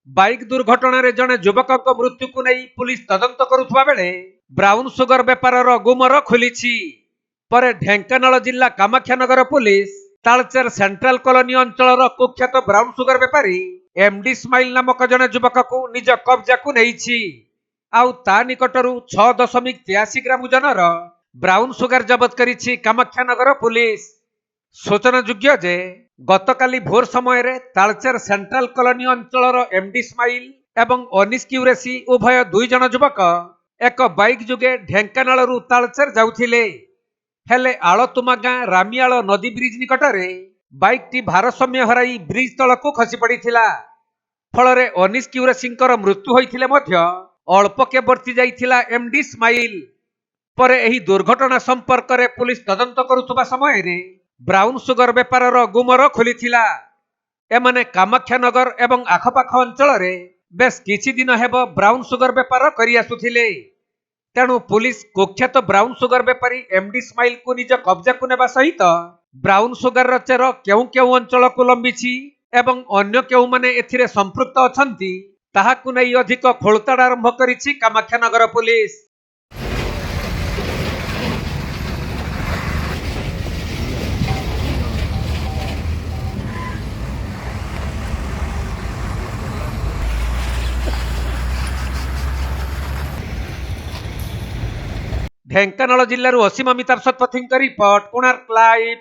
Bike दुर्घटन जड़े युवक मृत्यु को नहीं पुलिस तदंत करुवा बेले ब्राउन सुगर बेपार गुमर खोली। ढेंकानाल जिला Kamakhyanagar police Talcher central colony अंचल कुख्यात ब्राउन सुगर बेपारी एमडी स्माइल नामक जड़े युवक को निज कब्जा को नहीं आउ ता निकटरू 6.83 ग्राम ओजनर ब्राउन सुगर जबत करिछि कामाख्यानगर पुलिस। सूचनायोग्य जे गतकाली भोर समय तालचेर सेंट्रल कॉलोनी अंचल एमडी स्माइल एवं अनिश क्यूरेसी उभय 2 जन युवक एक बाइक जुगे ढेंकानालरू तालचेर जाउथिले। हेले आलतुमा गाँ रामियाल नदी ब्रिज निकटरे बाइकटी भारसाम्य हराई ब्रिज तलकू खसी पड़िथिला। फलरे अनिश क्यूरेसींकर मृत्यु होइथिले मध्य अल्पके बर्ती जाइथिला एमडी स्माइल। परे एही दुर्घटना संपर्क रे पुलिस तदंत करुथुबा समय रे ब्राउन सुगर बेपार गुमर खोलिथिला। एमाने कामाख्यानगर एवं आखपाख अंचल रे बेस किछि दिन हेब ब्राउन सुगर बेपार करि आसुथिले। तेणु पुलिस कुख्यात ब्राउन सुगर बेपारी एमडी स्माइल को निज कब्जा को नेबा सहित ब्राउन सुगर चेर केउ केउ अंचल को लंबिछि एवं अन्य केउ माने एथिरे संपृक्त अछंती ताहाकु नै अधिक खोलताड़ आरंभ करिछि कामाख्यानगर पुलिस। ढेंकानाल जिल्लारू असीम अमिताभ शतपथी रिपोर्ट कोणार्क लाइव।